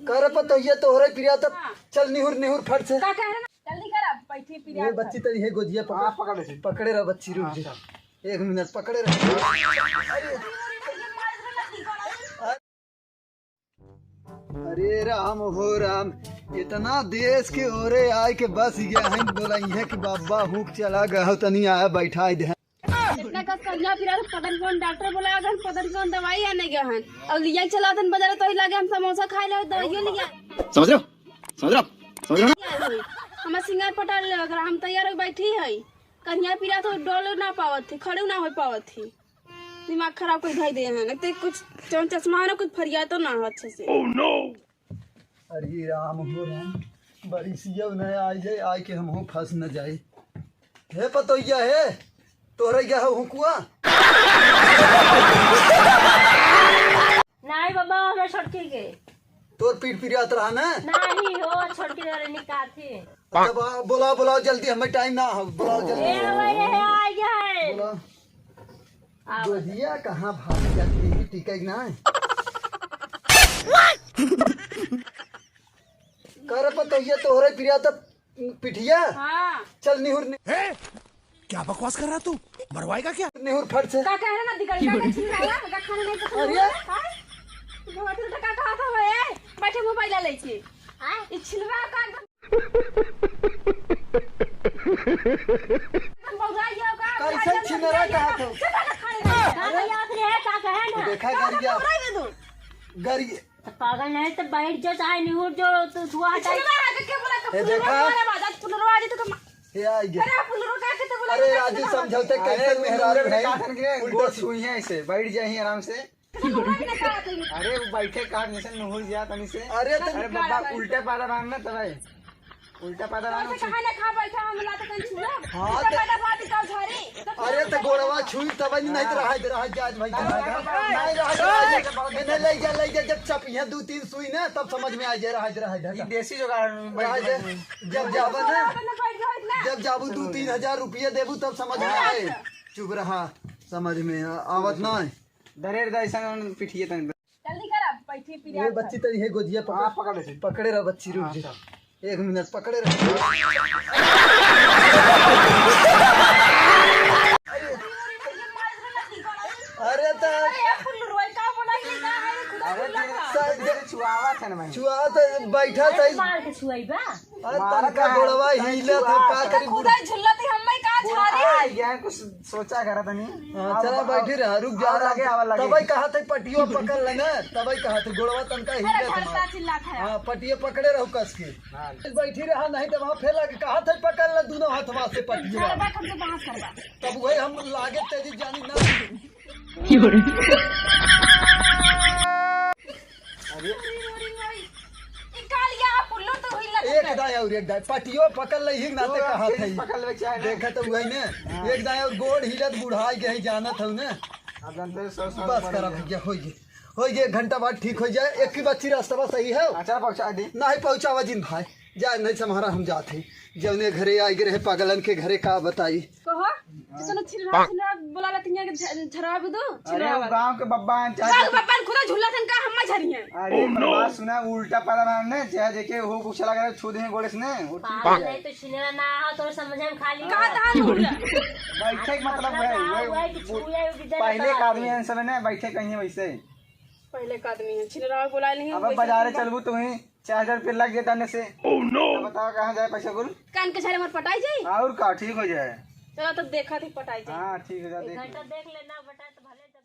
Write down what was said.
कर पतो ये तोहरे प्रिया तब चल निहुर निहुर फट से का कह रहे ना जल्दी कर अब बैठी प्रिया ये बच्ची तो ये गोजिया पकड़े रह बच्ची रुक जा 1 मिनट पकड़े रह। अरे राम हो राम इतना देश के ओरे आए के बस गया है बोला ये कि बाबा हुक चला गया तनी आया बैठा दे इतना का कन्या फिर पता कौन डॉक्टर बोला गन पता कौन दवाई आने गए हैं अब लिया चला दन बाजार तो ही लागे हम समोसा खाए ले दवाई लिया समझ रहे हो हम सिंगार पटाल अगर हम तैयार हो बैठी है कन्या पिरा तो डोल ना पावत थी खड़े ना हो पावत थी दिमाग खराब कर धाई दे हैं लगते कुछ चश्मा है ना कुछ फरिया तो ना हो अच्छे से ओह नो अरे राम हो राम बड़ी सिया न आई जाए आए के हम फंस न जाए हे पतोइया है तोरे गया हो हुकुआ नहीं बाबा हमरा छोटकी के तोर पीठ पिरियात रहा ना नहीं हो छोटकी रे निकाथी तब बुलाओ बुलाओ जल्दी हमें टाइम ना हो बुलाओ जल्दी ए भाई आ गया है बुलाओ गोजिया कहाँ भाग जाती है टीका ना कर पतोइया तोरे पिरिया तब पिठिया हां चल निहुर क्या बकवास कर रहा तू मरवाएगा क्या निहुर फट से का कह रहे ना दिगड़ का छीन रहा का खाना नहीं तो अरे बहुत तो का कहा था ए बैठे मोबाइल ले छी हां ई छिलवा का कैसे छिनरा कहा था देखा गरिया पागल नहीं तो बैठ जो चाहे निहुर जो तू हुआ देखा अरे राजू समझौते कैसे मेहरारू है उल्टा छुई है ऐसे बैठ जाए आराम से अरे वो बैठे काट निशन नहुर जा तनी से अरे अरे बाबा उल्टा पादा राम ना तब उल्टा पादा राम खाना खा बैठा हम ला तो छुला हां अरे तो गोड़वा छुई तब नहीं तो रहा जाज भाई नहीं रहा ले जा जब चपिया 2-3 सुई ना तब समझ में आ जाए रहा ये देसी जुगाड़ जब जाबो ना जब जाबू 2-3 हजार रुपया देबू तब समझ में आए चुप रहा समझ में आवत ना दरेर दैसा पिठिए तन जल्दी कर अब बैठी प्रिया ये बच्ची तो ये गोजिया पकड़े रह बच्ची रुक जा 1 मिनट पकड़े रह अरे तो फुल रोई का बोला कि का है खुदा छुआवा था ना भाई छुआ तो बैठा सही मार के छुआईबा अरे तनका गोड़वा हिला था का करी खुदा झुल्लती हम मैं का झाड़ी आ गया कुछ सोचा करा तनी हां चला बैठी रहा रुक जा आगे आवा लगे तबई कहा थे पटियो पकड़ लेना तबई कहा थे गोड़वा तनका हिला था चिल्ला खाया हां पटियो पकड़े रहो कस के बैठी रहा नहीं तो वहां फैला के कहा थे पकड़ ले दोनों हाथवा से पटियो करबा हमसे बहस करबा तब वही हम लागे तेजी जानी ना अरे कालिया पुल्लो तो हुई लग एक दाई और एक दाई पटियो पकड़ ले ही नाते कहा थे पकड़ ले चाहे देखा तो वही ने एक दाई और गोड़ हिलत बुढ़ाई के ही जाना था ने अब जानते हो बस करा भैया हो गए घंटा बाद ठीक हो जाए एक की बच्ची रास्ता सही है अच्छा पहुंचा दी नहीं पहुंचावा जिन भाई जाए नहीं सम्हारा हम जाते जवने घरे आई रहे पागलन के घरे का बताई कहो चलो छिलवा बोला ला तिया के झरवा दो अरे वो गांव के बब्बा चल पप्पा खुदा झुल्ला थन का हम झरिए अरे बात सुना उल्टा पादा राम ने चाहे देखे हो कुछ लगा छू दे गोले से ने पागल नहीं तो छिनेला ना हो तो समझ में खाली का दान हुआ बैठे मतलब है पहले का आदमी है सब ने बैठे कहीं वैसे पहले का आदमी है छिलवा बोला नहीं अब बाजारे चलबू तुम्हें 4000 रुपया लग गया ने से ओह नो बताओ कहां जाए पैसा बोल कान के झरे मत पटाई जाई और का ठीक हो जाए चलो तो देखा थी पटाई जाई हां ठीक हो जाए घंटा देख लेना बेटा तो भले जब